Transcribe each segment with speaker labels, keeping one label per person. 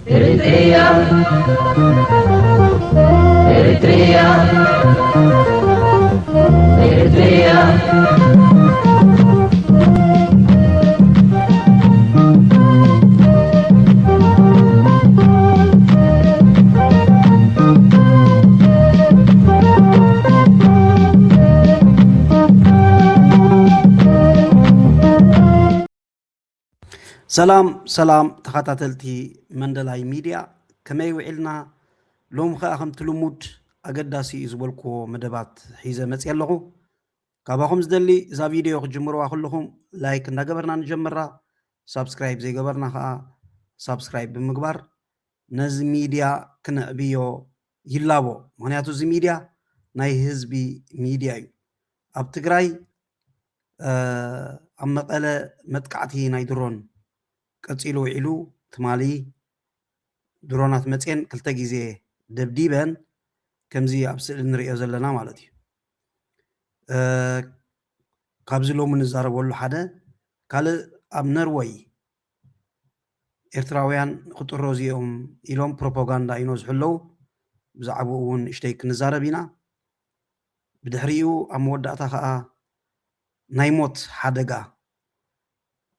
Speaker 1: Eritrea, Eritrea, Eritrea.
Speaker 2: سلام سلام تخاتلتي مندلاي ميديا كما يوعلنا لوم خاخم تلمود أقداسي إزبولكو مدبات حيزة متسيالغو كاباهم زدلي إذا فيديو خجمروا كلهم لايك نقبرنا نجمرا سابسكرايب زي قبرنا خا سابسكرايب بمقبر نز ميديا كنا بيو يلابو معناتو زي ميديا ناي هزبي ميديا أبتقراي أمقالة متقعتي ناي درون قصيلو وعلو تمالي درونات متين كلتا جيزي دبديبن كمزي أبسل نرئيو زلنا مالتي كابزلو من الزارب ولو حدا قال أب نروي إرتراويان خطر روزيهم إلهم بروباغاندا ينوز حلو بزعبوون اشتيك نزاربينا بدحريو أموداتا خاا نايموت حدقا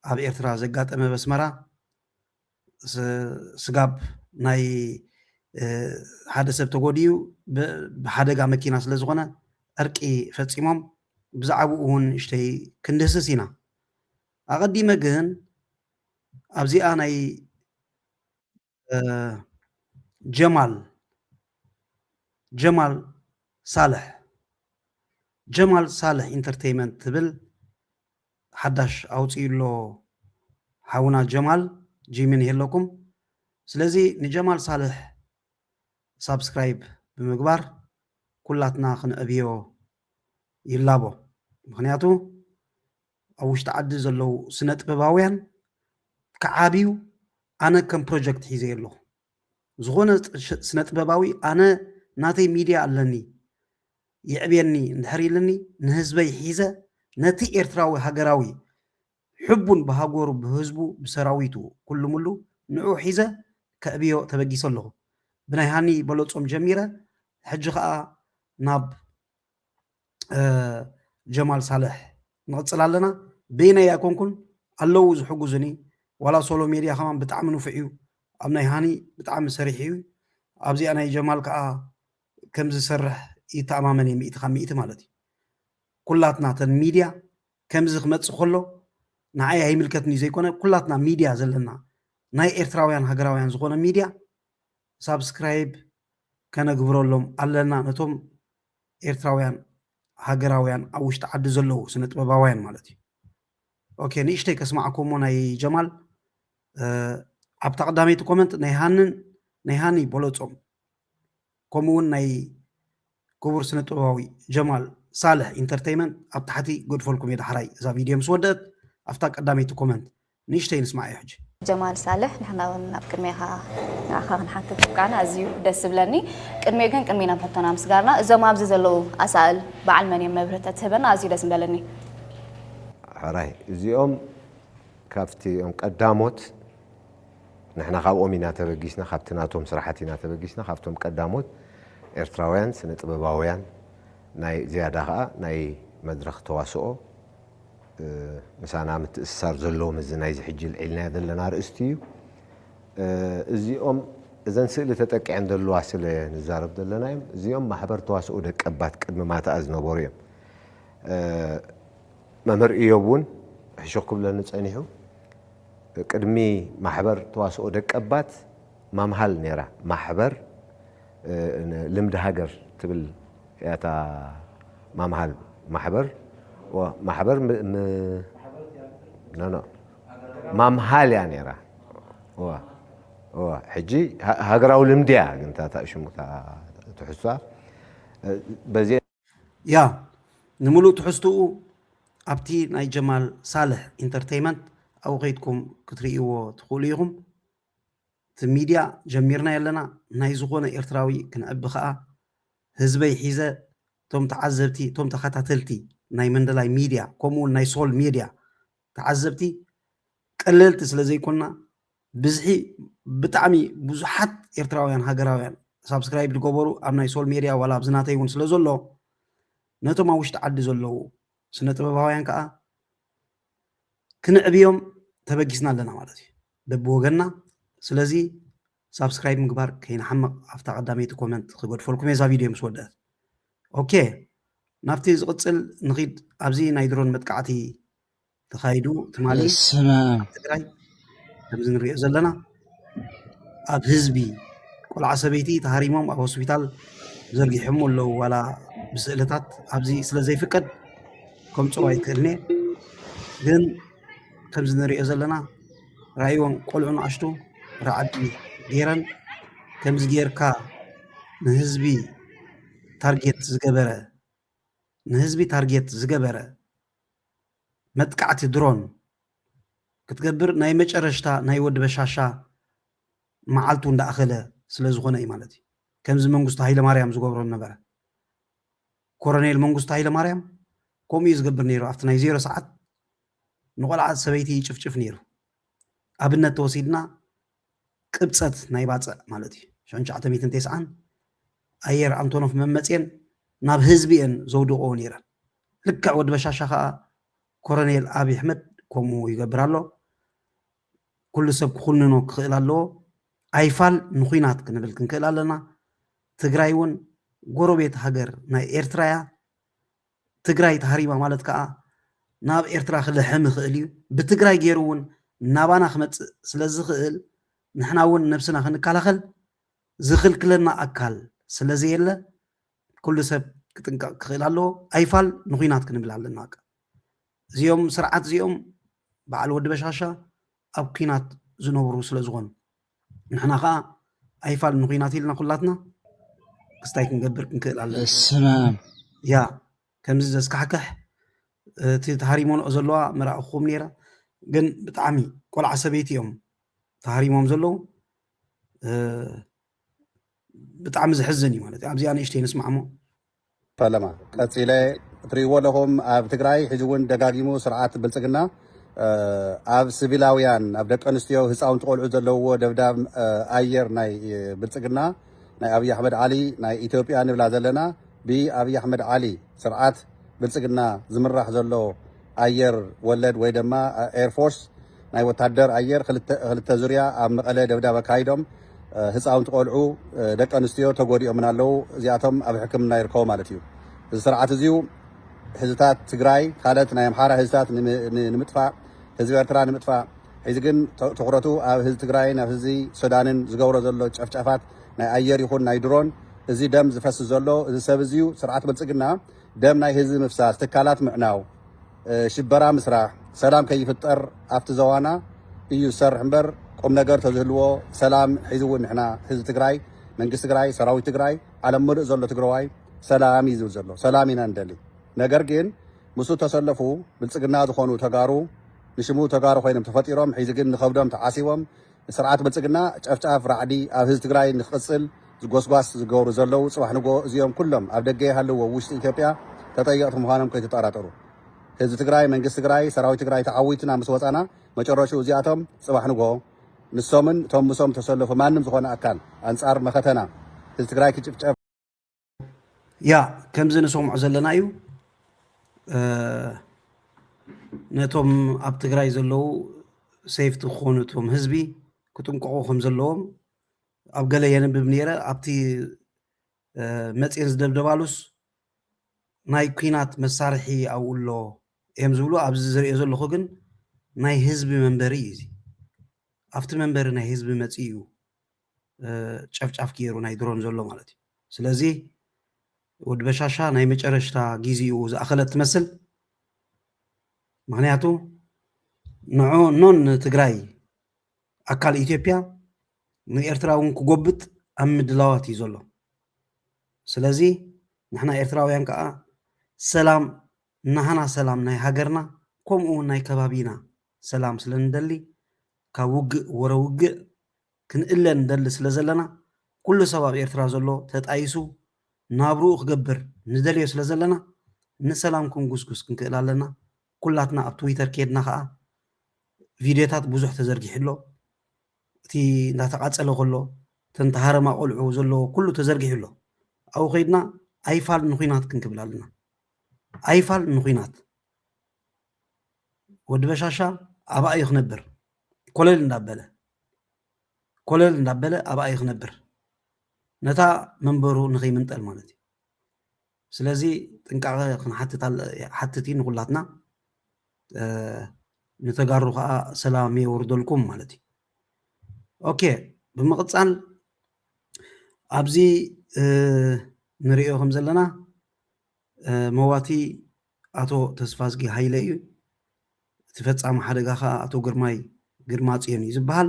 Speaker 2: أب إرترا زقات أما بسمرا سقاب ناي حدا سب تقوديو بحدقا مكينا سلزغونا أركي فتسيمهم بزعبوون اشتي كندسسينا أغدي مجن أبزي أناي جمال صالح انترتينمنت تبل حداش أوتيلو حاونا جمال جيمين هلوكم سلازي نجمال صالح سابسكرايب بمقبار كلاتنا خن أبيو يلابو مخنياتو أوش تعدي زلو سنة بباوين كعابيو أنا كم بروجكت حيزي له زغونة سنة بباوي أنا ناتي ميديا ألني يعبيني نحري لني نهزبي حيزة نتي إرتراوي هاقراوي حبون بهاقورو بهزبو بسراويتو كل ملو نعو حيزة كأبيو تبقي صلو بناي هاني بلوتهم جميرة حجخاء ناب جمال صالح نغتصل لنا بين يكونكن اللو زحجوزني ولا سولو ميديا خمان بتعملوا فيو أبناي هاني بتعمل سريحيو أبزي أنا جمال كا كمز سرح يتعمامني مئة خميئة مالتي كلاتنا تن ميديا كمز خمتس خلو نعايا هي ملكتني زي كونه كلاتنا ميديا زلنا ناي إرتراويان هاقراويان زغونا ميديا سابسكرايب كان قبرولهم ألنا نتوم إرتراويان هاقراويان أوش تعد زلو سنة بباوين مالتي أوكي نيشتيك اسمعكم وناي جمال أبتا قدامي تكومنت نيهاني بولوتهم كومون ناي كبر سنة بباوي جمال صالح انترتينمنت أبتحتي قد فولكم يدا حراي إذا فيديو مسودت أبتا قدامي تكومنت نيشتي نسمع يحجي
Speaker 3: جمال صالح نحن نبكرميها ناخذ نحكي كنا أزيو دس بلني كرمي كان كرمينا بحطنا مسجارنا إذا ما بزز له أسأل بعلمني مبرة تهبنا أزيو دس بلني
Speaker 4: حراي زيوم كافتي يوم قداموت نحن خاو أمينا تبجيسنا خابتناتهم صراحتنا تبجيسنا خافتهم قداموت إرتراويان سنة بباويان ناي زيادة ناي مدرخ تواسؤ مسانا متأثر زلو مزناي زحجي العلنا دلنا رأستيو زيوم إذا سئل تتك عند الواسل نزارب دلنا زيوم محبر تواسؤ دك أبات قد ما تأذنوا بوريم ممر إيوبون حشوكم لنتسأنيحو قدمي محبر تواسؤ دك أبات ما محل نيرا محبر لمد هاجر تبل ياتا ما محل محبر ومحبر لا ما محل يعني راه هو حجي هاجراو لمديا انت تاشمو تحسها بزي
Speaker 2: يا نملو تحستو أبتي ناي جمال صالح انترتينمنت أو غيتكم كتريو تقوليهم تميديا جميرنا يلنا ناي زغونا إرتراوي كنأبخاء هزبي حيزة توم تعذبتي توم تخاتلتي ناي مندلاي ميديا كومون ناي سول ميديا تعذبتي قللت سلازي كنا بزحي بتعمي بزحت إرتراويان هاجراويان سبسكرايب لقبرو أبناء سول ميديا ولا بزناتي ونسلزولو نتو ما وش تعدي زولو سنة بهاويان كأ كنعبيهم تبجسنا لنا مالتي ببوغنا سلازي سبسكرايب مقبار كاين حمق أفتح قدامي كومنت خبر فولكم يزا فيديو مسودات أوكي نفتي زقصل نغيد أبزي نايدرون متقعتي تخايدو تمالي
Speaker 5: السلام
Speaker 2: تقراي تمزن رئيس لنا أب هزبي كل عصبيتي تهاريمهم أب هوسبيتال زرقي حمو لو ولا بسئلتات أبزي سلازي فكد كم صواي كرني جن تمزن رئيس لنا رأيون قلعون عشتو رعدي جيران كمز جيركا نهزبي تارجت زقبرة نهزبي تارجت زقبرة متقعتي درون كتقبر ناي مجرشتا ناي ود بشاشا معالتو ندا أخله سلازغونا إيمالتي كمز منغوست هايلا ماريام زقبرون نبرة كورونيل منغوست هايلا ماريام كوم يزقبر نيرو أفتنا يزيرو ساعات نقول عاد سبيتي يشف نيرو أبنا توسيدنا قبصت ناي باص مالتي شنج عتميتن تسعان أير أنتونوف ممتين ناب هزبين زودو نيران لك ود بشاشا كورونيل أبي أحمد كومو يقبرالو كل سب كلنا كخلالو أيفال نخينات كنبل كنكلالنا تجرايون غروبيت هاجر نا إيرترايا تجراي تهريبا مالت كا ناب إيرترا خل حم خليو بتجراي جيرون نابانا خمت سلازي خل نحناون نفسنا خنكالخل زخل كلنا أكل سلازي يلا كل سب كخلالو أيفال نخينات كنبل على زيوم سرعات زيوم بعل ود بشاشا أب كينات زنوبرو سلازغون نحنا خا أيفال نخينات لنا كلاتنا كستايك نقبر كنكل على
Speaker 5: السلام
Speaker 2: يا كمز زكحكح تهاريمون أزلوا مرا أخوم نيرا جن بتعمي كل عصبيتيهم تهاريمون زلوا بتعمز حزني مالتي عم زيان إشتي نسمع مو
Speaker 6: فلما قصيله تريو لهم اب تግራይ ሕጅውን ደጋጊሙ ስርዓት ብልጽግና ኣብ ሲቪላውያን ኣብ ደቂ ኣንስትዮ ህፃውንቲ ቆልዑ ዘለዎ ደብዳብ ኣየር ናይ ብልጽግና ናይ ኣብይ ኣሕመድ ዓሊ ናይ ኢትዮጵያ ንብላ ዘለና ብኣብይ ኣሕመድ ዓሊ ስርዓት ብልጽግና ዝምራሕ ዘሎ ኣየር ወለድ ወይ ድማ ኤርፎርስ ናይ ወታደር ኣየር ክልተ ዙርያ ኣብ መቐለ ደብዳብ ኣካይዶም ህፃውንቲ ቆልዑ ደቂ ኣንስትዮ ተጎዲኦም ኣለው እዚኣቶም ኣብ ሕክምና ይርከቡ ማለት እዩ እዚ ስርዓት እዚኡ ህዝታት ትግራይ ካልኦት ናይ ኣምሓራ ህዝታት ንምጥፋእ ህዝቢ ኤርትራ ንምጥፋእ ሕዚ ግን ትኩረቱ ኣብ ህዝቢ ትግራይ ናብ ህዝቢ ሱዳንን ዝገብሮ ዘሎ ጨፍጨፋት ናይ ኣየር ይኹን ናይ ድሮን እዚ ደም ዝፈስስ ዘሎ እዚ ሰብ እዚኡ ስርዓት ብልጽግና ደም ናይ ህዝቢ ምፍሳስ ትካላት ምዕናው ሽበራ ምስራሕ ሰላም ከይፍጠር ኣብቲ ዘዋና እዩ ዝሰርሕ እምበር ቁም ነገር ተዝህልዎ ሰላም ሒዝውን ንሕና ህዝቢ ትግራይ መንግስቲ ትግራይ ሰራዊት ትግራይ ዓለም ምሉእ ዘሎ ትግራዋይ ሰላም ይዝብል ዘሎ ሰላም ኢና እንደሊ ነገር ግን ምስኡ ተሰለፉ ብልጽግና ዝኾኑ ተጋሩ ንሽሙ ተጋሩ ኮይኖም ተፈጢሮም ሕዚ ግን ንኸብዶም ተዓሲቦም ስርዓት ብልጽግና ጨፍጫፍ ራዕዲ ኣብ ህዝቢ ትግራይ ንኽቕፅል ዝጎስጓስ ዝገብሩ ዘለው ፅባሕ ንጎ እዚኦም ኩሎም ኣብ ደገ ይሃለዎ ውሽጢ ኢትዮጵያ ተጠየቕቲ ምዃኖም ከይተጠራጠሩ ህዝቢ ትግራይ መንግስቲ ትግራይ ሰራዊት ትግራይ ተዓዊትና ምስ ወፃና መጨረሻው እዚኣቶም ፅባሕ ንጎ ንሶምን እቶም ምሶም ተሰለፉ ማንም ዝኾነ ኣካል ኣንጻር መኸተና ህዝቢ ትግራይ ክጭፍጨፍ
Speaker 2: ያ ከምዚ ንሰምዖ ዘለና እዩ ነቶም ኣብ ትግራይ ዘለው ሴፍቲ ክኾኑ እቶም ህዝቢ ክጥንቀቑ ከም ዘለዎም ኣብ ገለ የንብብ ነይረ ኣብቲ መፅን ዝደብደባሉስ ናይ ኩናት መሳርሒ ኣብኡሎ እዮም ዝብሉ ኣብዚ ዝሪኦ ዘለኹ ግን ናይ ህዝቢ መንበሪ እዩ እዚ ኣብቲ መንበሪ ናይ ህዝቢ መፂ እዩ ጨፍጫፍ ገይሩ ናይ ድሮን ዘሎ ማለት እዩ ስለዚ ወዲ በሻሻ ናይ መጨረሽታ ጊዜኡ ዝኣኸለት ትመስል ምክንያቱ ኖን ትግራይ ኣካል ኢትዮጵያ ንኤርትራ እውን ክጎብጥ ኣብ ምድላዋት እዩ ዘሎ ስለዚ ንሕና ኤርትራውያን ከዓ ሰላም ናሃና ሰላም ናይ ሃገርና ከምኡ ናይ ከባቢና ሰላም ስለንደሊ ካብ ውግእ ወረ ውግእ ክንእለን ንደሊ ስለ ዘለና ኩሉ ሰብ ኣብ ኤርትራ ዘሎ ተጣይሱ ናብርኡ ክገብር ንደልዮ ስለ ዘለና ንሰላም ክንጉስጉስ ክንክእል ኣለና ኩላትና ኣብ ትዊተር ከድና ከዓ ቪድዮታት ብዙሕ ተዘርጊሕሎ تي نتقاتل كله تنتهار ما قلعو زلو كله تزرقح له أو خيدنا أيفال نخينات كنكبل لنا أيفال نخينات ود بشاشا أبا يخنبر كلل ندبله أبا يخنبر نتا منبرو نخي منطل مالتي سلازي تنقع حتتين كلاتنا نتقارو سلامي وردلكم مالتي اوكي بمقصال ابزي نريوهم زلنا مواتي اتو تسفازغي هايلي تفصام حدغا اتو ግርማጽዮን ይዝባል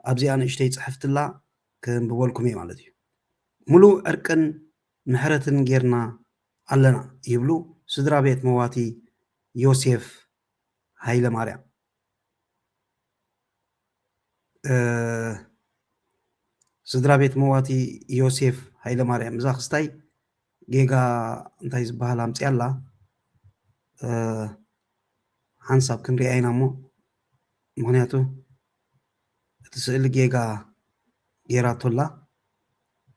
Speaker 2: ابزي انا اشتي صحفتلا كم بقولكم ايه مالتي ملو ارقن محرتن غيرنا علنا يبلو سدرا بيت مواتي يوسف هايله ماريا سدرا بيت مواتي يوسف هايله ماريا مزاخستاي جيغا انتي زبال امصي الله حنساب كنري اينامو مغنياتو تسأل جيغا جيراتولا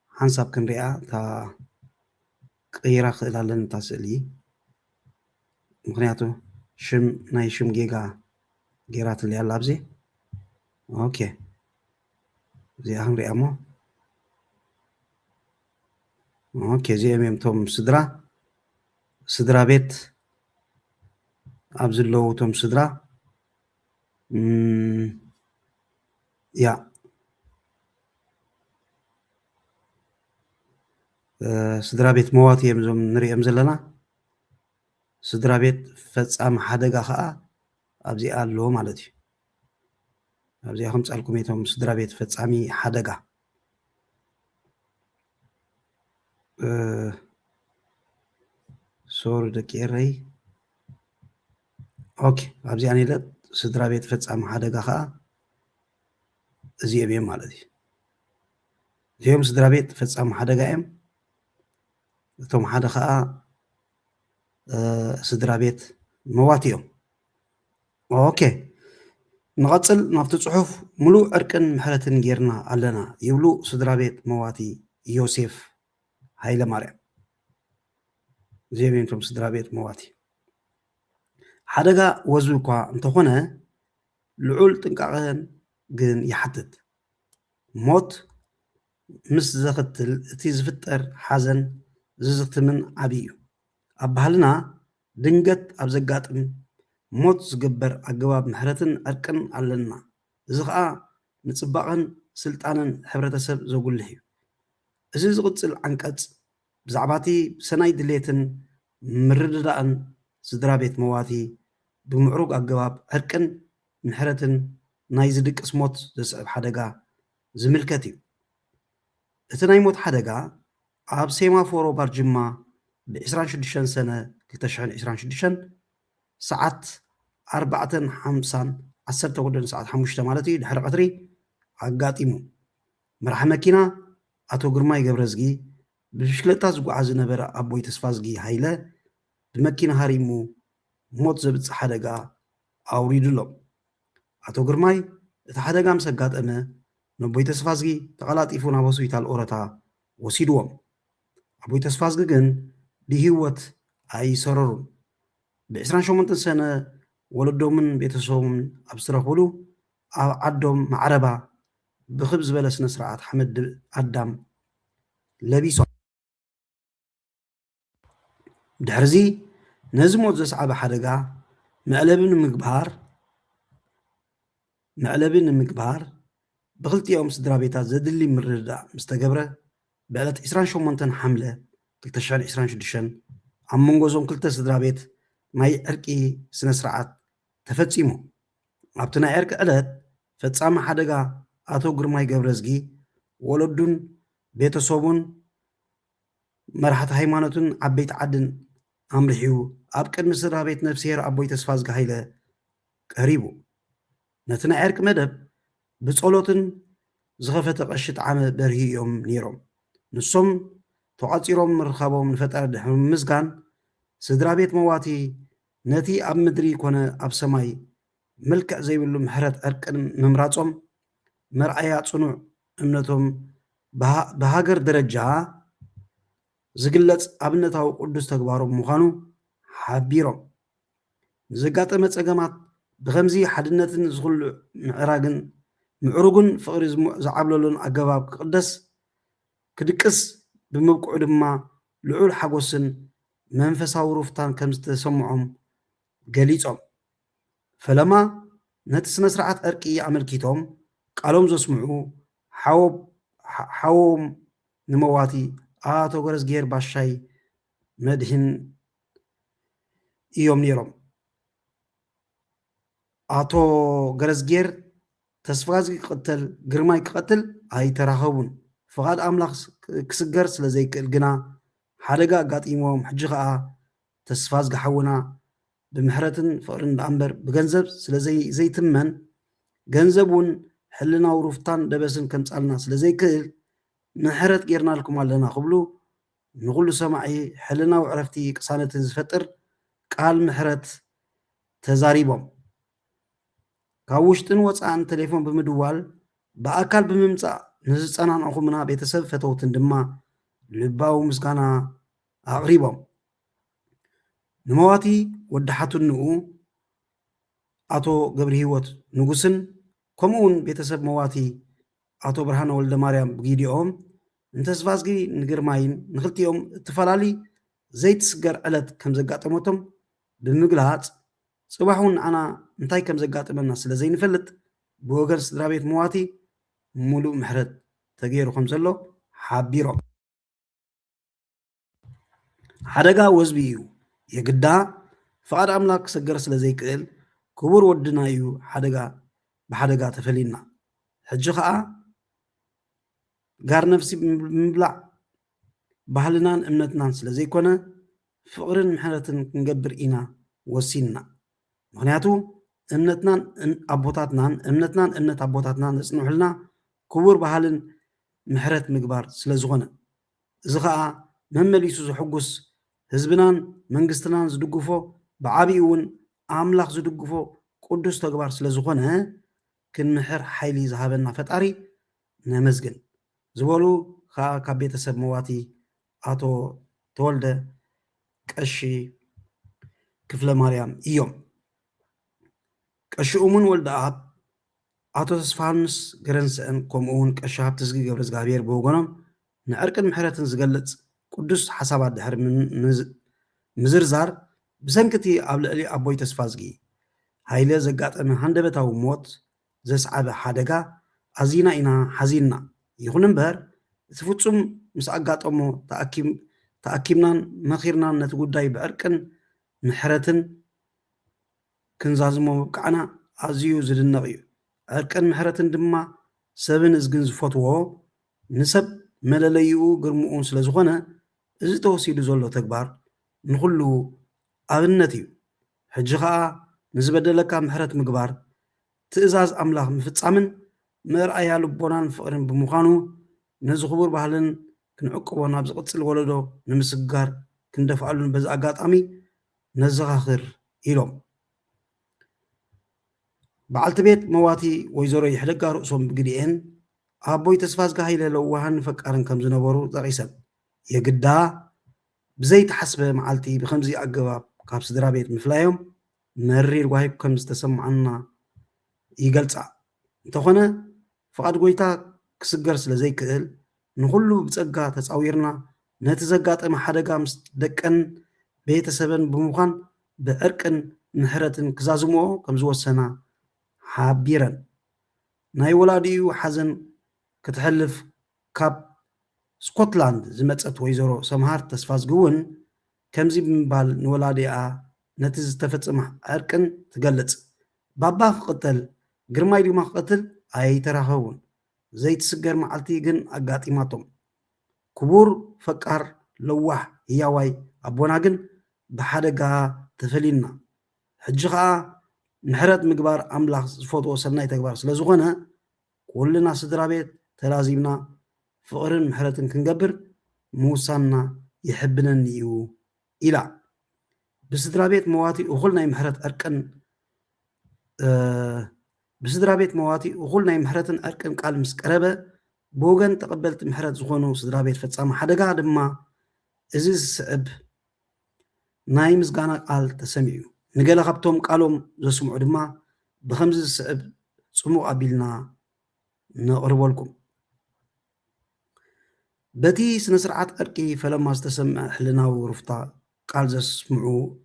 Speaker 2: حنساب كنريا تا قيرا خلالن تسألي مغنياتو شم ناي شم جيغا جيرات اللي على بزي اوكي زي هنري امو اوكي زي اميم توم سدرا بيت ابزلو توم سدرا يا سدرا بيت مواتي يمزم نري امزلنا سدرا بيت فصام حدغا خا ابزي الله مالتي ابزي خمس الكم يتم سدرا بيت فصامي حدغا سور دكيري اوكي ابزي اني لا سدرا بيت فصام حدغا خا ازي ابي مالتي زيهم سدرا بيت فصام حدغا ام توم حدا خا سدرا بيت مواتيهم اوكي نغطل نفط صحف ملو اركن محرتن غيرنا علنا يبلو سدرا بيت مواتي يوسف هايله ماريا زي بينتم سدرا بيت مواتي حدغا وزوكا انتخونه لعول تنقعن جن يحدد موت مس زختل تي زفتر حزن ززت من عبيو أبهلنا دنجت أبزقاتم موت زقبر أقواب محرتن أركن علنا زغاء نتصبقن سلطانا حبرتسب زوقل لهي إذا زغتل عنكت بزعباتي سناي دليتن مرددان سدرابيت مواتي بمعروق أقواب أركن محرتن نايزدك اسموت زسعب حدقا زملكتي اتناي موت حدقا عاب سيما فورو بارجما ب26 سنة 2026 ساعات 4:50 10 غدن ساعات 5 مالتي دحر قطري አጋጢሙ መርሐ መኪና አቶ ግርማይ ገብረዝጊ ብሽክለታ ዝጓዓዝ ነበረ አቦይ ተስፋዝጊ ሃይለ ብመኪና ሃሪሙ ሞት ዘብፅሕ ሓደጋ ኣውሪዱሎም አቶ ግርማይ እቲ ሓደጋ ምስ ኣጋጠመ ነቦይ ተስፋዝጊ ተቐላጢፉ ናብ ሆስፒታል ኦረታ ወሲድዎም አቦይ ተስፋዝጊ ግን ብህይወት ኣይሰረሩን ብ28 ሰነ ወለዶምን ቤተሰቦምን ኣብ ዝተረኽብሉ ኣብ ዓዶም ማዕረባ ብኽብ ዝበለ ስነ ስርዓት ሓመድ ኣዳም ለቢሶ ድሕርዚ ነዚ ሞት ዘስዓበ ሓደጋ መዕለቢ ንምግባር ብክልቲኦም ስድራ ቤታት ዘድሊ ምርድዳእ ምስ ተገብረ ብዕለት 28 ሓምለ 2026 ኣብ መንጎ እዞም ክልተ ስድራ ቤት ናይ ዕርቂ ስነ ስርዓት ተፈፂሙ ኣብቲ ናይ ዕርቂ ዕለት ፈፃሚ ሓደጋ አቶ ግርማይ ገብረዝጊ ወለዱን ቤተሰቡን መራሕቲ ሃይማኖትን ዓበይቲ ዓድን ኣምርሒቡ ኣብ ቅድሚ ስድራ ቤት ነፍሲሄር ኣቦይ ተስፋዝጊ ሃይለ ቀሪቡ ነቲ ናይ ዕርቂ መደብ ብፀሎትን ዝኸፈተ ቀሺ ጣዕመ በርሂ እዮም ነይሮም ንሶም ተቋፂሮም ምርኻቦም ንፈጠረ ድሕሪ ምምስጋን ስድራ ቤት መዋቲ ነቲ ኣብ ምድሪ ኮነ ኣብ ሰማይ መልክዕ ዘይብሉ ምሕረት ዕርቅን ምምራፆም مرأي صنوع እምነቶም በሀገር ደረጃ ዝግለጽ ኣብነታዊ ቅዱስ ተግባሮም ምዃኑ ሓቢሮም ዘጋጠመ ፀገማት ብከምዚ ሓድነትን ዝኽሉ ምዕሩግን ፍቕሪ ዝዓብለሉን ኣገባብ ክቅደስ ክድቅስ ብምብቅዑ ድማ ልዑል ሓጎስን መንፈሳዊ ሩፍታን ከም ዝተሰምዖም ገሊፆም ፈለማ ነቲ ስነ ስርዓት ዕርቂ ኣመልኪቶም ቃሎም ዘስምዑ ሓዎም ንመዋቲ ኣቶ ገረዝጌር ባሻይ መድህን እዮም ነይሮም። ኣቶ ገረዝጌር ተስፋዝጊ ክቅተል ግርማይ ክቀትል ኣይተራኸቡን ፍቓድ ኣምላኽ ክስገር ስለ ዘይክእል ግና ሓደጋ ኣጋጢሞም ሕጂ ከዓ ተስፋዝጊ ሓውና ብምሕረትን ፍቕርን ዳእምበር ብገንዘብ ስለ ዘይትመን ገንዘብ እውን ሕልናዊ ሩፍታን ደበስን ከምፃልና ስለ ዘይክእል ምሕረት ጌርናልኩም ኣለና ክብሉ ንኩሉ ሰማዒ ሕልናዊ ዕረፍቲ ቅሳነትን ዝፈጥር ቃል ምሕረት ተዛሪቦም ካብ ውሽጥን ወፃእን ቴሌፎን ብምድዋል ብኣካል ብምምፃእ ንዝፀናንዕኹምና ቤተሰብ ፈተውትን ድማ ልባዊ ምስጋና ኣቕሪቦም ንመዋቲ ወዲ ሓቱንኡ ኣቶ ገብሪ ሂወት ንጉስን ከምኡውን ቤተሰብ መዋቲ ኣቶ ብርሃነ ወልደ ማርያም ብጊዲኦም እንተስፋዝጊ ንግርማይን ንክልቲኦም እትፈላሊ ዘይትስገር ዕለት ከም ዘጋጠመቶም ብምግላፅ ጽባሕ እውን ንዓና እንታይ ከም ዘጋጥመና ስለ ዘይንፈልጥ ብወገን ስድራ ቤት መዋቲ ሙሉእ ምሕረት ተገይሩ ከም ዘሎ ሓቢሮም ሓደጋ ወዝቢ እዩ የግዳ ፍቓድ ኣምላክ ክሰገር ስለ ዘይክእል ክቡር ወድና እዩ ብሓደጋ ተፈሊና ሕጂ ከዓ ጋር ነፍሲ ብምብላዕ ባህልናን እምነትናን ስለ ዘይኮነ ፍቕርን ምሕረትን ክንገብር ኢና ወሲንና ምክንያቱ እምነትናን እምነት ኣቦታትናን ዘፅንሑልና ክቡር ባህልን ምሕረት ምግባር ስለ ዝኾነ እዚ ከዓ መመሊሱ ዝሕጉስ ህዝብናን መንግስትናን ዝድግፎ ብዓብዪ እውን ኣምላኽ ዝድግፎ ቅዱስ ተግባር ስለ ዝኾነ ክንምሕር ሓይሊ ዝሃበና ፈጣሪ ነመስግን ዝበሉ ከዓ ካብ ቤተሰብ መዋቲ ኣቶ ተወልደ ቀሺ ክፍለ ማርያም እዮም። ቀሺ እሙን ወልደ ኣብ ኣቶ ተስፋንስ ገረንስአን ከምኡውን ቀሺ ሃብተዝጊ ገብረ እግዚአብሔር ብወገኖም ንዕርቅን ምሕረትን ዝገልጽ ቅዱስ ሓሳባት ድሕሪ ምዝርዛር ብሰንኪቲ ኣብ ልዕሊ ኣቦይ ተስፋዝጊ ሃይለ ዘጋጠመ ሃንደበታዊ ሞት ዘስዓበ ሓደጋ ኣዚና ኢና ሓዚንና ይኹን እምበር እቲ ፍጹም ምስ ኣጋጠሞ ተኣኪብናን መኺርናን ነቲ ጉዳይ ብዕርቅን ምሕረትን ክንዛዝሞ ምብቃዕና ኣዝዩ ዝድነቕ እዩ ዕርቅን ምሕረትን ድማ ሰብን እዝግን ዝፈትዎ ንሰብ መለለይኡ ግርምኡን ስለ ዝኾነ እዚ ተወሲዱ ዘሎ ተግባር ንኩሉ ኣብነት እዩ ሕጂ ከዓ ንዝበደለካ ምሕረት ምግባር ትእዛዝ ኣምላኽ ምፍጻምን ምርኣያ ልቦናን ፍቕርን ብምዃኑ ነዚ ክቡር ባህልን ክንዕቅቦ ናብ ዝቕፅል ወለዶ ንምስጋር ክንደፍዓሉን በዚ ኣጋጣሚ ነዘኻኽር ኢሎም በዓልቲ ቤት መዋቲ ወይዘሮ ይሕደጋ ርእሶም ብግዲአን ኣቦይ ተስፋዝጊ ሃይለ ለዋሃን ፈቃርን ከም ዝነበሩ ጠቂሰን የግዳ ብዘይተሓስበ መዓልቲ ብከምዚ ኣገባብ ካብ ስድራ ቤት ምፍላዮም መሪር ዋሂብ ከም ዝተሰምዓና ይገልጻ እንተኾነ ፍቓድ ጎይታ ክስገር ስለ ዘይክእል ንኩሉ ብፀጋ ተፃዊርና ነቲ ዘጋጠመ ሓደጋ ምስ ደቀን ቤተሰበን ብምዃን ብዕርቅን ምሕረትን ክዛዝምኦ ከም ዝወሰና ሓቢረን ናይ ወላዲኡ ሓዘን ክትሕልፍ ካብ ስኮትላንድ ዝመፀት ወይዘሮ ሰምሃር ተስፋዝጊ እውን ከምዚ ብምባል ንወላዲኣ ነቲ ዝተፈፀመ ዕርቅን ትገልጽ ባባ ክቅተል ግርማይ ድማ ክቀትል ኣይተራኸቡን ዘይትስገር መዓልቲ ግን ኣጋጢማቶም ክቡር ፈቃር ለዋሕ ህያዋይ ኣቦና ግን ብሓደጋ ተፈሊና ሕጂ ከዓ ምሕረት ምግባር ኣምላኽ ዝፈትዎ ሰናይ ተግባር ስለ ዝኾነ ኩልና ስድራ ቤት ተላዚምና ፍቕርን ምሕረትን ክንገብር ምውሳንና ይሕብነኒ እዩ ኢላ ብስድራ ቤት መዋቲ እኹል ናይ ምሕረት ዕርቅን بسدرا بيت مواتي وقلنا يمحرتن أركن قال مسكربة بوغن تقبلت محرت زخونو سدرا بيت فتسام حدقا دما إزيز سعب ناي مزغانا قال تسمعيو نقال خبتهم قالهم زسمعوا دما بخمز سعب سمو قابلنا نقربولكم بتي سنسرعات أركي فلما استسمع حلنا ورفتا قال زسمعوا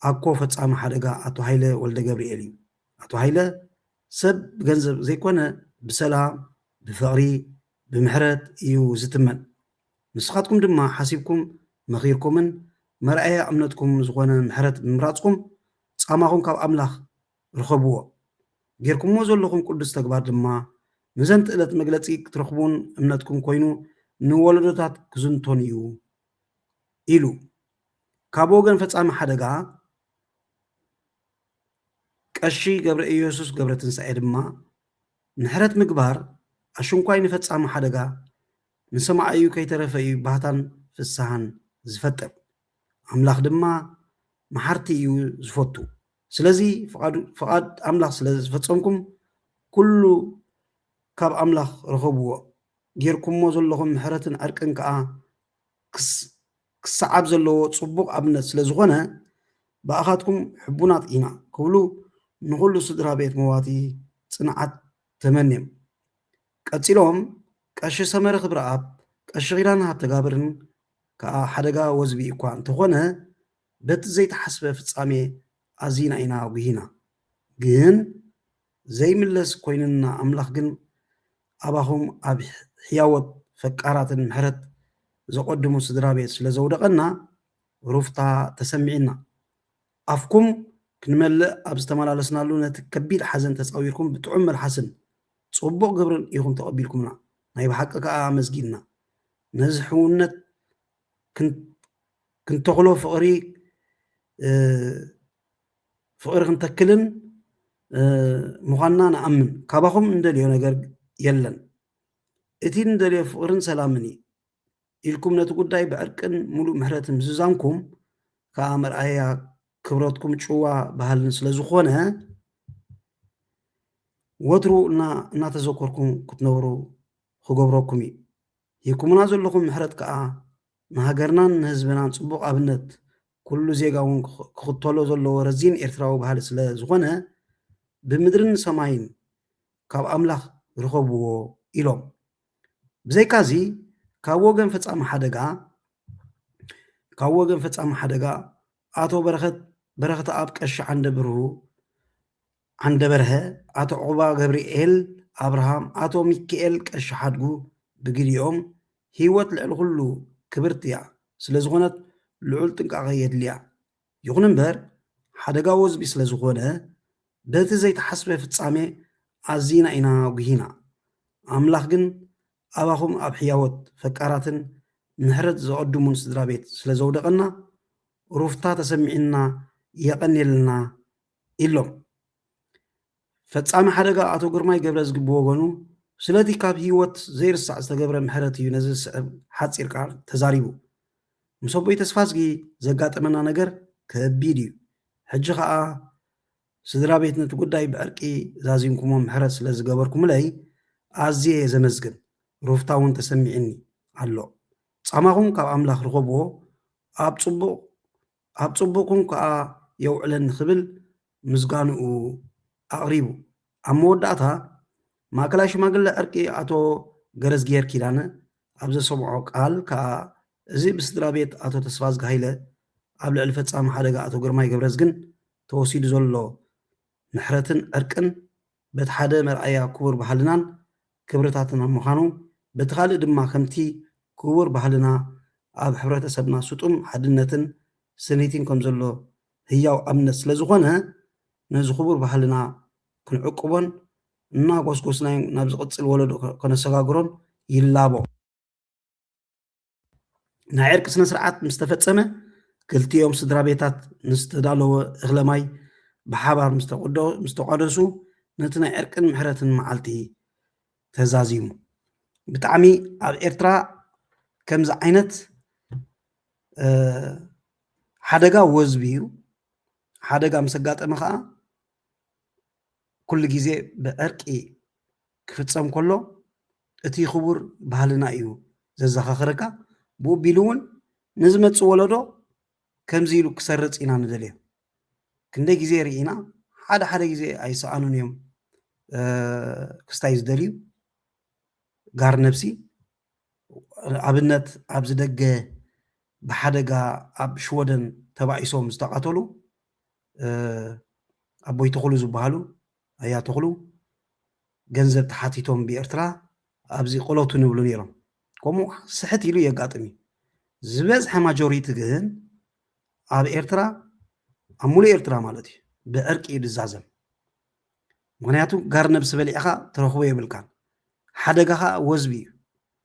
Speaker 2: أكو فتسام حدقا أتو هايلة ولد جبريلي أتو هايلة سب جنزب زي كونه بسلام بفقري بمحرت يو زتمن نسخاتكم دما حسيبكم مخيركمن مرأي أمنتكم زغونا محرت بمراتكم تساماكم كاب أملاخ رخبوه غيركم موزو لكم قدس تكبار دما نزنت إلت مجلتي ترخبون أمنتكم كوينو نولدتات كزنتون يو إلو كابوغن فتسام حدقا قشي قبر إيوسوس قبر تنسعي دما نحرت مقبار أشنكواي نفتسام حدقا نسمع أيو كي ترفعي باتان في السهان زفتر أملاخ دما محارتي يو زفتو سلازي فقاد أملاخ سلازي فتسامكم كله كاب أملاخ رخبوه غيركم موزل لهم محرتن أركن كأ كسعب زلو تصبق أبنت سلازغونا بأخاتكم حبونات إينا كولو نقول صدرها بيت مواتي صنعت تمنيم قتلهم قش سمر خبراب قش غيران هتغابرن كحدغا وزبي اكوان تخونه بت زي تحسبه فصامي ازينا اينا وهينا ግን زي ملس كويننا املاح ግን اباهم اب حياوت فقاراتن محرت زقدمو صدرا بيت ስለዘውደቀና رفتا تسمعنا افكم كنملأ أب استمالالسنالو نت كبير حزن تصاويركم بتعم الحسن صبق قبرن يكون تقبلكمنا ناي بحقك مسجدنا نزحونت كنت تقولو فقري فقر كنتكلن مغانا نأمن كاباهم ندليو نجر يلن اتين ندليو فقرن سلامني إلكم نتقداي بعركن ملو محرت مززانكم كامر آيا كبراتكم تشوا بهالن سلازخونه وترو نا تذكركم كتنورو خغبركم يكم نازل لكم محرت كا مهاجرنا حزبنا صبق ابنت كل زيغاون خطولو زلو رزين ارتراو بهال سلازخونه بمدرن سماين كاب املاح رخبو إلهم بزي كازي كاوغن فصام حدغا آتو برخت آب قش عند برها آتو عبا غبريل أبراهام آتو ميكيل قش حدقو بقريوم هيوت لعلغلو كبرتيا سلازغونت لعول تنقا غيد ليا يغنن بر حدقا وزبي سلازغونه بات زي تحسبه في تصامي عزينا إنا وقهينا أملاخ جن أباهم أبحياوت فكاراتن محرت زقدمون سدرا بيت سلازودقنا رفتا تسمعنا يقنلنا إلهم فتسامي حدقا أتو قرماي قبل زقبو وغنو سلاتي كاب هيوت زير الساعة استقبر محرت ينزل حادث إرقار تزاريبو مصبوي تسفازقي زقات أمنا نقر كبيديو حجخا سدرا بيتنا تقوداي بأركي زازينكم محرت سلازقبركم لي أزيه زمزقن رفتاون تسمعني علو صاماهم كاب أملاخ رغبو أبصبوكم كا يوعلن خبل مزغانو أقريبو أموداتا ما كلاش ما قل أركي أتو غرز غير كيلانا أبز سمعو قال كا زي بسدرا بيت أتو تسفاز غايلة قبل ألفت صام حدقا أتو غرماي قبرزغن توسيد زولو محرتن أركن بتحادة مرأيا كبر بحالنان كبرتاتنا مخانو بتخالي دما خمتي كبر بحالنا أب حبرت سبنا سطم حدنتن سنيتين كم زلو هياو أمن سلازغونه نزخبر بحالنا كن عقبان نا قوسقوسنا نابز قصل ولد كنا سغاغرون يلابو نعيرك سنة سرعات مستفتسمة كلت يوم صدرا بيتات نستدالو إغلماي بحابار مستقادسو نتنا عيركن محرتن معالتي تزازيمو بتعمي على إرترا كمز عينت حدقا وزبيو حدقا مسقات أمخا كل جزء بأركي كفتسام كله أتي خبر بحالنا إيو زخا خركا بو بيلون نزمت ولدو كم زيلو كسرت إنا ندليه كنده جزء رينا حدا جزء أي سأنون يوم كستايز دليو غار نفسي أبنت أبزدق بحدقا أب شودن تبع إسوم استقاتلو أبو يتخلو زبالو أيا تخلو جنزب تحاتيتهم بإرترا أبزي قلوتو نبلو نيرم كومو صحت يلو يقاطمي زبز حماجوريت جهن أب إرترا أمولي إرترا مالتي بأرك إيد الزازم مغنياتو غار نبس بليخا ترخوه يبلكان حدقها وزبي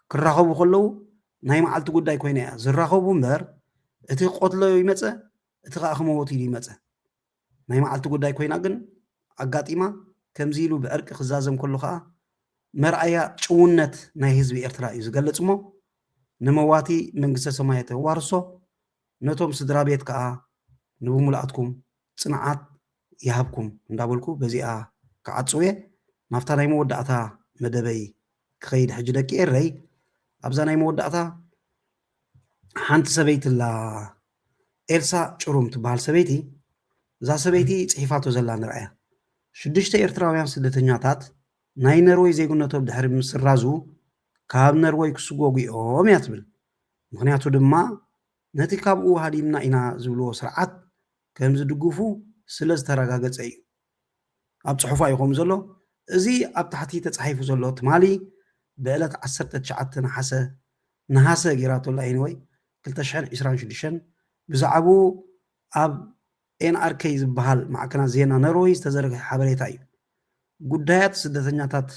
Speaker 2: كرخوه خلو نايم عالتو قد داي كوينيا زرخوه مبر اتي قتلو يمتسا اتي أخموتي يمتسا نايم عالتو قد داي كوينا جن أقاطيما كمزيلو بأرك خزازم كله خا مرأيا شونت ناي حزبي إرترا يزغلص مو نمواتي منغسة سمايته وارسو نتوم سدرابيت كا نبو ملاتكم صنعات يهبكم እንዳበልኩ በዚኣ ከዓጽዌ ናፍታ ናይ መወዳእታ መደበይ ክኸይድ ሕጂ ደቂ ኤረይ ኣብዛ ናይ መወዳእታ ሓንቲ ሰበይቲ ላ ኤልሳ ጭሩም ትበሃል ሰበይቲ እዛ ሰበይቲ ፅሒፋቶ ዘላ ንርአያ 6 ኤርትራውያን ስደተኛታት ናይ ነርወይ ዜግነቶም ድሕሪ ምስራዙ ካብ ነርወይ ክስጎጉ እዮም እያ ትብል ምክንያቱ ድማ ነቲ ካብኡ ሃዲምና ኢና ዝብልዎ ስርዓት ከም ዝድግፉ ስለ ዝተረጋገፀ እዩ ኣብ ፅሑፋ ይኾም ዘሎ እዚ ኣብ ታሕቲ ተፃሒፉ ዘሎ ትማሊ ብዕለት 19 ነሓሰ ጌራቶላ ኤኒወይ 2026 ብዛዕባ ኣብ ኤንአርኬ ዝበሃል ማዕከናት ዜና ነርወይ ዝተዘርግሐ ሓበሬታ እዩ ጉዳያት ስደተኛታት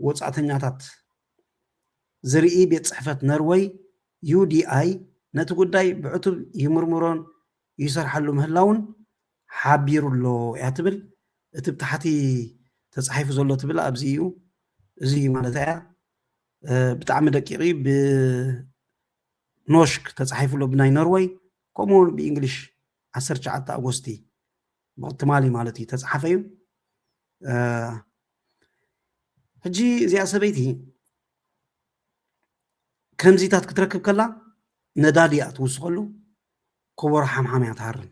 Speaker 2: ወፃእተኛታት ዝርኢ ቤት ፅሕፈት ነርወይ UDI ነቲ ጉዳይ ብዕቱብ ይምርምሮን ይሰርሓሉ ምህላውን ሓቢሩሎ እያ ትብል እቲ ብታሕቲ ተፃሒፉ ዘሎ ትብል ኣብዚ እዩ እዚ ማለት እያ ብጣዕሚ ደቂቂ ብኖሽክ ተፃሒፉሎ ብናይ ኖርዌይ ከምኡውን ብእንግሊሽ 19 ኣጎስቲ ብትማሊ ማለት እዩ ተፃሓፈ እዩ ሕጂ እዚኣ ሰበይቲ ከምዚታት ክትረክብ ከላ ነዳዲ እያ ትውስኸሉ ክቡር ሓምሓም እያ ትሃርም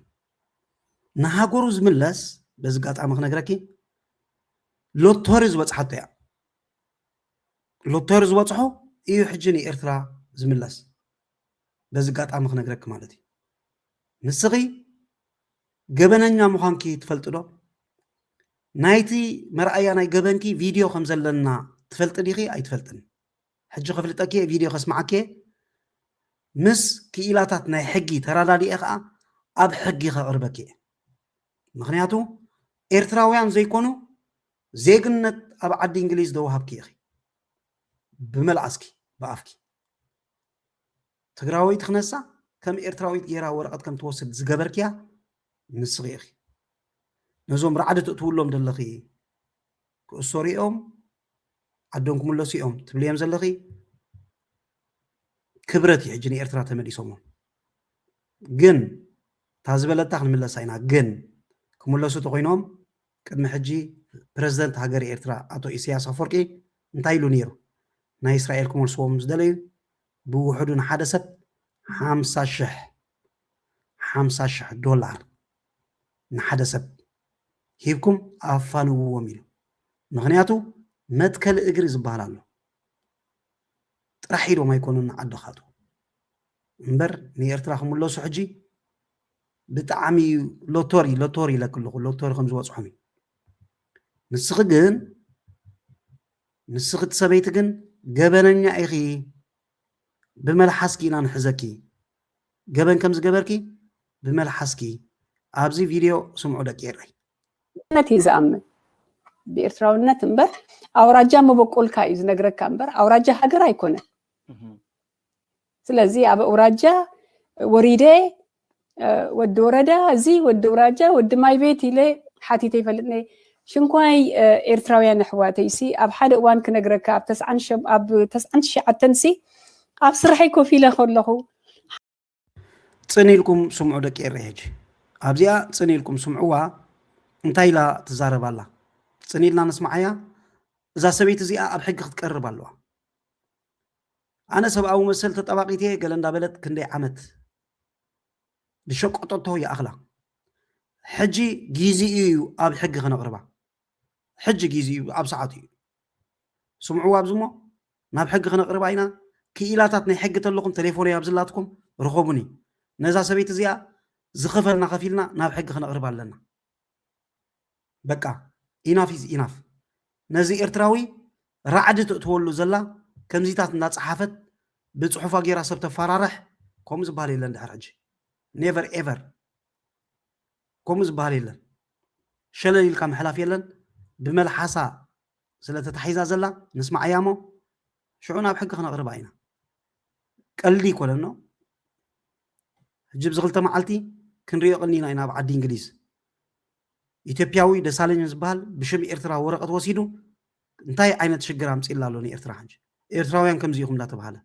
Speaker 2: ንሃገሩ ዝምለስ በዚ ጋጣሚ ክነግረኪ ሎቶሪ ዝበፅሓቶ እያ ሎቶሪ ዝበፅሖ እዩ ሕጂ ንኤርትራ ዝምለስ በዚ ጋጣሚ ክነግረኪ ማለት እዩ ንስኺ ገበነኛ ምዃንኪ ትፈልጥ ዶ ናይቲ መርኣያ ናይ ገበንኪ ቪድዮ ከም ዘለና ትፈልጥ ዲኺ ኣይትፈልጥን ሕጂ ከፍልጠኪ ቪድዮ ከስማዓኪ ምስ ክኢላታት ናይ ሕጊ ተራዳዲአ ከዓ ኣብ ሕጊ ከቕርበኪ ምክንያቱ ኤርትራውያን ዘይኮኑ ዜግነት ኣብ ዓዲ እንግሊዝ ደውሃብኪ ኢኺ ብመልኣስኪ ብኣፍኪ ትግራዊት ክነሳ ከም ኤርትራዊት ጌራ ወረቐት ከም ትወስድ ዝገበርክያ ንስኺ ኢኺ ነዞም ራዕዲ ትእትውሎም ዘለኺ ክእሶ ሪኦም ዓዶም ክምለሱ እዮም ትብልዮም ዘለኺ ክብረት እዩ ሕጂ ንኤርትራ ተመሊሶሞም ግን ታዝበለታ ክንምለሳ ኢና ግን ክምለሱ ተኮይኖም ቅድሚ ሕጂ ፕረዚደንት ሃገር ኤርትራ ኣቶ ኢሳያስ ኣፈወርቂ እንታይ ኢሉ ነይሩ ናይ እስራኤል ክመልስዎም ዝደለዩ ብውሕዱ ንሓደ ሰብ 50,000 ዶላር ንሓደ ሰብ ሂብኩም ኣፋንውዎም ኢሉ ምክንያቱ መትከል እግሪ ዝበሃል ኣሎ ጥራሕ ኢሎም ኣይኮኑን ንዓዶኻቱ እምበር ንኤርትራ ክምለሱ ሕጂ ብጣዕሚ ሎቶሪ ኢለክልኹ ሎቶሪ ከም ዝበፅሖም እዩ ንስኺ ግን ንስኺ ሰበይቲ ግን ገበነኛ ኢኺ ብመልሓስኪ ኢና ንሕዘኪ ገበን ከም ዝገበርኪ ብመልሓስኪ ኣብዚ ቪድዮ ስምዑ ደቂ ይርአይ
Speaker 5: ነቲ ዝኣምን ብኤርትራውነት እምበር ኣውራጃ መበቆልካ እዩ ዝነግረካ እምበር ኣውራጃ ሃገር ኣይኮነን ስለዚ ኣብ ኣውራጃ ወሪደ ወዲ ወረዳ እዚ ወዲ ኣውራጃ ወዲ ማይ ቤት ኢለ ሓቲተ ይፈልጥኒ ሽንኳይ ኤርትራውያን ኣሕዋተይሲ ኣብ ሓደ እዋን ክነግረካ ኣብ 99 ሲ ኣብ ስራሐይ ኮፍ ኢለ ከለኹ
Speaker 2: ፅን ኢልኩም ስምዑ ደቂ ይርአይ ሕጂ ኣብዚኣ ፅን ኢልኩም ስምዑዋ እንታይ ኢላ ትዛረብ ኣላ صنيلنا نسمعها إذا سبيت زي أبحق تقرب الله أنا سبب أو مسألة تطبقيتي قال إن بلد كندي عمت بشق قطعته يا أغلى حجي جيزي أبحق خنقربه حجي جيزي أب ساعتي سمعوا أبزمو نابحق خنقرب عينا كيلاتات نحق تلقم تليفوني أبزلاتكم رخوبني نزا سبيت زي زخفلنا خفيلنا نابحق خنقرب لنا بقى إناف إز إناف نزي إرتراوي رعدت تولو زلا كم زيتات الناس حافت بتصحفا غير سبت فرارح كومز بالي لند حرج نيفر ايفر كومز بالي لند شلل كم حلاف يلن بملحسا سلا تتحيزا زلا نسمع ايامو شعونا بحق خنا قرب عينا قلدي كولنو جيب زغلت معلتي كنري قلنينا اينا بعدي انجليز ኢትዮጵያዊ ደሳለኝ ዝባል ብሽም ኤርትራ ወረቀት ወሲዱ እንታይ ዓይነት ሽግር አምጽላሎኒ ኤርትራ ሓንጂ ኤርትራውያን ከምዚ ይኹም ዳተባሃለ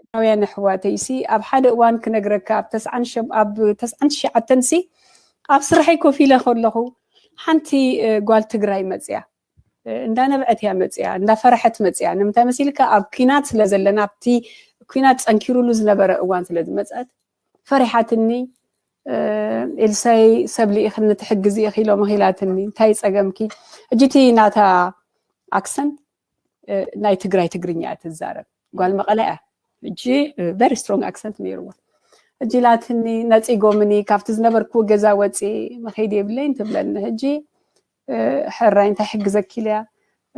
Speaker 5: ኤርትራውያን ኣሕዋተይሲ ኣብ ሓደ እዋን ክነግረካ ኣብ 99 ሲ ኣብ ስራሐይ ኮፍ ኢለ ከለኹ ሓንቲ ጓል ትግራይ መፅያ እንዳነበዐት እያ መፅያ እንዳፈረሐት መፅያ ንምንታይ መሲልካ ኣብ ኩናት ስለ ዘለና ኣብቲ ኩናት ፀንኪሩሉ ዝነበረ እዋን ስለ ዝመፀት ፈሪሓትኒ ኤልሳይ ሰብሊ እኽን ትሕግዝ እኺ ኢሎም ኺላትኒ እንታይ ፀገምኪ እጅቲ ናታ ኣክሰንት ናይ ትግራይ ትግርኛ ትዛረብ ጓል መቐለ እያ እጂ ቨሪ ስትሮንግ ኣክሰንት ነይርዋ እጂ ላትኒ ነፂጎምኒ ካብቲ ዝነበርክዎ ገዛ ወፂ መኸይድ የብለይ ትብለኒ ሕጂ ሕራይ እንታይ ሕግዘኪ ኢልያ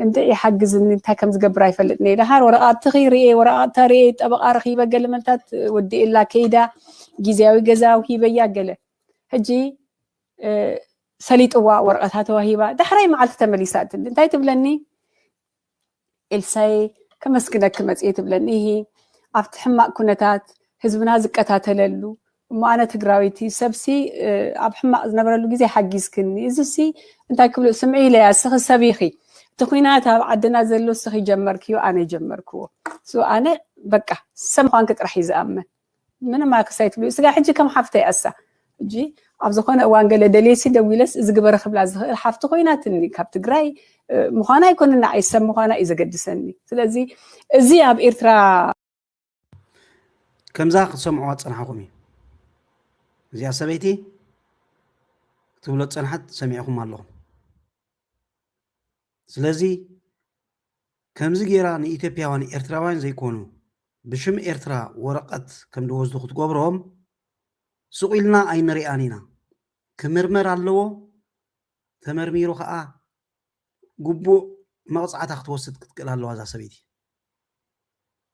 Speaker 5: እንደ ይሓግዝኒ እንታይ ከም ዝገብር ኣይፈልጥኒ ድሓር ወረቓት ሪኤ ወረቓታ ሪኤ ጠበቓ ረኺበ ገለ መልታት ወዲእላ ከይዳ ጊዜያዊ ገዛ ሂበያ ገለ ሕጂ ሰሊጥዋ ወረቐታት ዋሂባ ድሕራይ መዓልቲ ተመሊሳት እንታይ ትብለኒ ኤልሳይ ከመስግነክ መፅእ ትብለኒ ይሄ ኣብቲ ሕማቅ ኩነታት ህዝብና ዝቀታተለሉ እሞ ኣነ ትግራዊቲ ሰብሲ ኣብ ሕማቅ ዝነበረሉ ግዜ ሓጊዝክኒ እዚሲ እንታይ ክብሎ ስምዒ ኢለያ ስኺ ሰብ ኢኺ እቲ ኩናት ኣብ ዓድና ዘሎ ስኺ ጀመርክዮ ኣነ ጀመርክዎ ኣነ በቃ ሰብ ምዃንክ ጥራሕ እዩ ዝኣመን ምንም ኣክሳይ ትብሉ ስጋ ሕጂ ከም ሓፍተይ ኣሳ እጂ ኣብ ዝኾነ እዋን ገለ ደሌሲ ደዊለስ ዝግበረ ክብላ ዝኽእል ሓፍቲ ኮይናትኒ ካብ ትግራይ ምዃና ኣይኮነና ኣይሰብ ምዃና እዩ ዘገድሰኒ ስለዚ እዚ ኣብ ኤርትራ
Speaker 2: ከምዛ ክትሰምዕዋ ፀናሕኩም እዩ እዚኣ ሰበይቲ ትብሎ ፀናሓት ሰሚዕኩም ኣለኹም ስለዚ ከምዚ ጌራ ንኢትዮጵያውያን ኤርትራውያን ዘይኮኑ ብሽም ኤርትራ ወረቀት ከም ድወስዱ ክትገብሮም ስቁኢልና ኣይንሪኣን ኢና ክምርመር ኣለዎ ተመርሚሩ ከዓ ግቡእ መቕፃዕታ ክትወስድ ክትክእል ኣለዋ እዛ ሰበይቲ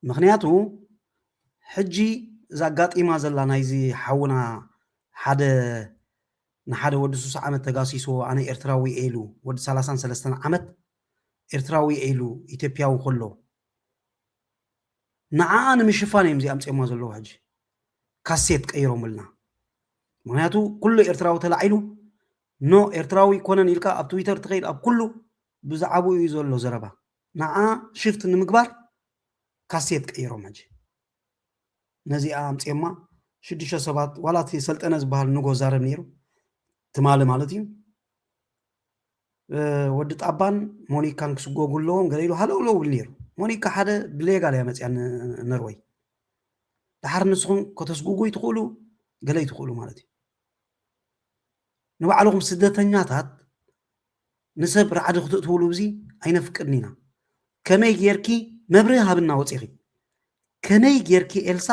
Speaker 2: ምክንያቱ ሕጂ እዛ ኣጋጢማ ዘላ ናይዚ ሓውና ንሓደ ወዲ 60 ዓመት ተጋሲስዎ ኣነ ኤርትራዊ ኢሉ ወዲ 33 ዓመት ኤርትራዊ ኢሉ ኢትዮጵያዊ ከሎ ንዓኣ ንምሽፋን እዮም እዚኦም ፅሞ ዘለዉ ሕጂ ካሴት ቀይሮምልና ምክንያቱ ኩሉ ኤርትራዊ ተላዒሉ ኖ ኤርትራዊ ኮነን ኢልካ ኣብ ትዊተር ትኸይድ ኣብ ኩሉ ብዛዕባኡ እዩ ዘሎ ዘረባ ንዓኣ ሽፍት ንምግባር ካሴት ቀይሮም ሕጂ ነዚኣ ኣምፅማ 6 ሰባት ዋላ እቲ ሰልጠነ ዝበሃል ንጎ ዛረብ ነይሩ ትማሊ ማለት እዩ ወዲ ጣባን ሞኒካን ክስጎጉለዎም ገለ ኢሉ ሃለው ለው ብል ነይሩ ሞኒካ ሓደ ብሌጋል እያ መፅያ ነርወይ ድሓር ንስኹም ከተስጉጉ ይትኽእሉ ገለ ይትኽእሉ ማለት እዩ ንባዕልኹም ስደተኛታት ንሰብ ራዕዲ ክትእትውሉ ብዚ ኣይነፍቅድኒ ኢና ከመይ ጌርኪ መብርህ ሃብና ወፂኺ ከመይ ጌርኪ ኤልሳ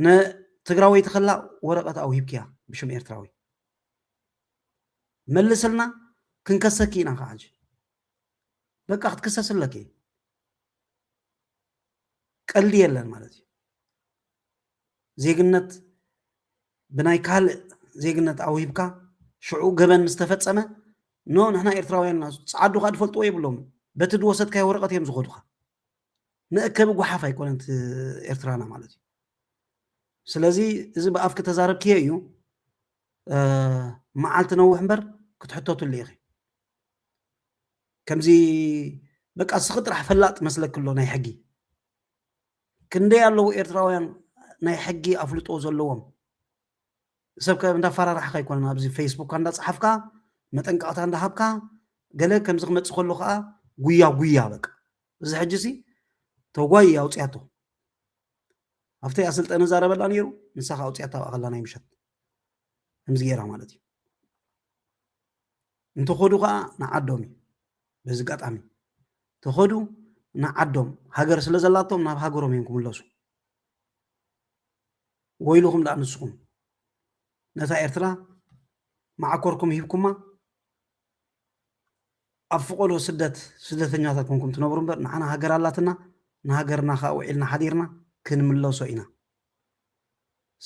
Speaker 2: ንትግራወይ ተኸላ ወረቐት ኣውሂብክያ ብሽም ኤርትራዊ መልሰልና ክንከሰኪ ኢና ከዓ በቃ ክትክሰስለኪ ቀልዲ የለን ማለት እዩ ዜግነት ብናይ ካልእ ዜግነት ኣውሂብካ ሽዑ ገበን ምስ ተፈፀመ ኖ ንሕና ኤርትራውያን ፀዓዱካ ድፈልጥዎ የብሎም በቲ ድወሰድካዮ ወረቐት እዮም ዝኸዱካ ንእከብ ጓሓፍ ኣይኮነን ኤርትራና ማለት እዩ ስለዚ እዚ ብኣፍክ ተዛረብክየ እዩ መዓልቲ ነውሕ እምበር ክትሕተቱሉ ኢኺ ከምዚ በቃ ስኺ ጥራሕ ፈላጥ መስለክሎ ናይ ሕጊ ክንደይ ኣለዉ ኤርትራውያን ናይ ሕጊ ኣፍልጦ ዘለዎም ሰብ እንዳፈራርሕካ ኣይኮነን ኣብዚ ፌስቡክ እንዳፅሓፍካ መጠንቀቕታ እንዳሃብካ ገለ ከምዚ ክመፅእ ከሎ ከዓ ጉያ በቃ እዚ ሕጂ ሲ ተጓይ ኣውፅያቶ ኣብቲ ኣሰልጠነ ዛረበላ ነይሩ ንሳኻ ኣውፅያታ ኣቐላ ናይ ምሸት ከምዚ ጌራ ማለት እዩ እንተኸዱ ከዓ ንዓዶም እዩ በዚ ጋጣሚ ተኸዱ ንዓዶም ሃገር ስለ ዘላቶም ናብ ሃገሮም እዮም ክምለሱ ወይሉኹም ዳ ንስኹም ነታ ኤርትራ ማዓኮርኩም ሂብኩማ ኣብ ፍቆዶ ስደተኛታት ኮንኩም ትነብሩ እምበር ንዓና ሃገር ኣላትና ንሃገርና ከዓ ውዒልና ሓዲርና ክንምለሶ ኢና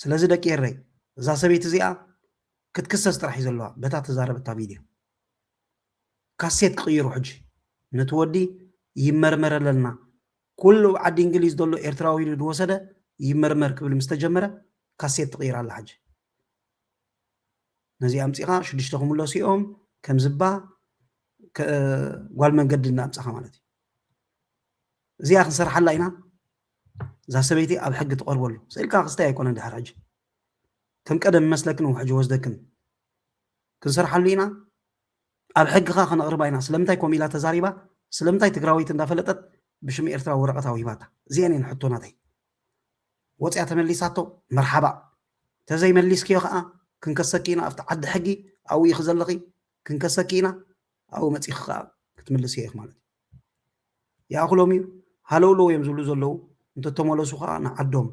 Speaker 2: ስለዚ ደቂ የረይ እዛ ሰበይቲ እዚኣ ክትክሰስ ጥራሕ እዩ ዘለዋ በታ ተዛረበታ ቪድዮ ካሴት ክቅይሩ ሕጂ ነቲ ወዲ ይመርመረለና ኩሉ ዓዲ እንግሊዝ ዘሎ ኤርትራዊ ኢሉ ዝወሰደ ይመርመር ክብል ምስ ተጀመረ ካሴት ትቅይር ኣላ ሕጂ ነዚ ኣምፂኻ 6 ክምለሱ እዮም ከም ዝባ ጓል መንገዲ እናምፃኻ ማለት እዩ እዚኣ ክንሰርሓላ ኢና እዛ ሰበይቲ ኣብ ሕጊ ትቐርበሉ ስእልካ ክስታይ ኣይኮነን ድሓር ሕጂ ከም ቀደም መስለክን ሕጂ ወስደክን ክንሰርሓሉ ኢና ኣብ ሕጊኻ ከነቕርባ ኢና ስለምንታይ ከምኡ ኢላ ተዛሪባ ስለምንታይ ትግራዊት እንዳፈለጠት ብሽም ኤርትራ ወረቐታዊ ሂባታ እዚአን እየን ሕቶናተይ ወፅያ ተመሊሳቶ መርሓባ ተዘይመሊስክዮ ከዓ ክንከሰኪ ኢና ኣብቲ ዓዲ ሕጊ ኣብኡ ኢኺ ዘለኺ ክንከሰኪ ኢና ኣብኡ መፂኺ ከዓ ክትምልስ እየ ኢኽ ማለት እዩ ይኣኽሎም እዩ ሃለውሎ እዮም ዝብሉ ዘለዉ እንተተመለሱ ከዓ ንዓዶም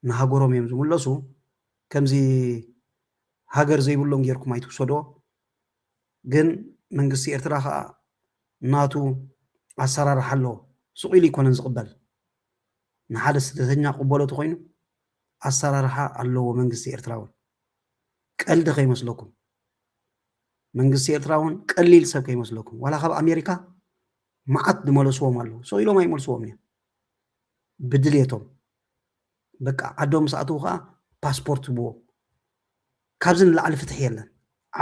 Speaker 2: ንሃገሮም እዮም ዝምለሱ ከምዚ ሃገር ዘይብሎም ጌርኩም ኣይትውሰዶ ግን መንግስቲ ኤርትራ ከዓ ናቱ ኣሰራርሓ ኣለዎ ስቑኢሉ ይኮነን ዝቕበል ንሓደ ስደተኛ ቅበለቱ ኮይኑ ኣሰራርሓ ኣለዎ መንግስቲ ኤርትራ እውን ቀልዲ ከይመስለኩም መንግስቲ ኤርትራ እውን ቀሊል ሰብ ከይመስለኩም ዋላ ካብ ኣሜሪካ መዓት ዝመለስዎም ኣለዉ ስቑኢሎም ኣይመልስዎም እዮም ብድልየቶም በቃ ዓዶም ምስ ኣተዉ ከዓ ፓስፖርት ይብዎም ካብዚ ንላዕሊ ፍትሒ የለን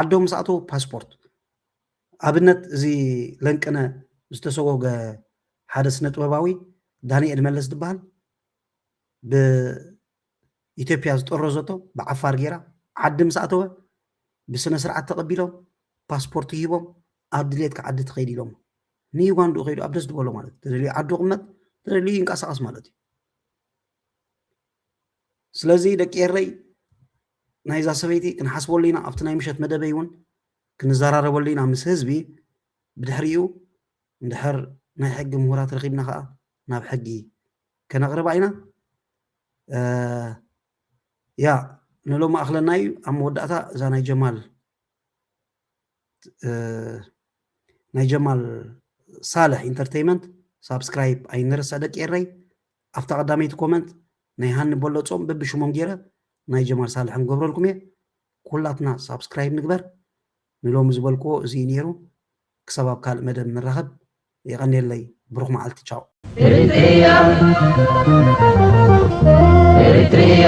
Speaker 2: ዓዶም ምስ ኣተዉ ፓስፖርት ኣብነት እዚ ለንቅነ ዝተሰጎገ ሓደ ስነ ጥበባዊ ዳንኤል መለስ ዝበሃል ብኢትዮጵያ ዝጠረዘቶ ብዓፋር ጌራ ዓዲ ምስ ኣተወ ብስነ ስርዓት ተቐቢሎም ፓስፖርት ሂቦም ኣብ ድሌትካ ዓዲ ትኸይድ ኢሎም ንዩጋንዱ ከይዱ ኣብ ደስ ዝበሎ ማለት እዩ ተደልዩ ዓዱ ቅመጥ ተደልዩ ይንቀሳቐስ ማለት እዩ ስለዚ ደቂ የረይ ናይዛ ሰበይቲ ክንሓስበሉ ኢና ኣብቲ ናይ ምሸት መደበይ እውን ክንዘራረበሉ ኢና ምስ ህዝቢ ብድሕሪኡ እንድሕር ናይ ሕጊ ምሁራት ረኺብና ከዓ ናብ ሕጊ ከነቕርባ ኢና ያ ንሎም ኣኽለና እዩ ኣብ መወዳእታ እዛ ናይ ጀማል ሳልሕ ኢንተርቴይመንት ሳብስክራይብ ኣይንርሳዕ ደቂ የረይ ኣብታ ቀዳመይቲ ኮመንት ናይ ሃኒ በለፆም በብሽሞም ገይረ ናይ ጀማል ሳልሕ ንገብረልኩም እየ ኩላትና ሳብስክራይብ ንግበር ንሎም ዝበልክዎ እዚ ነይሩ ክሳብ ኣብ ካልእ መደብ ንራኸብ ይቐኒየለይ ብሩኽ መዓልቲ ቻው
Speaker 1: ኤሪትሪያ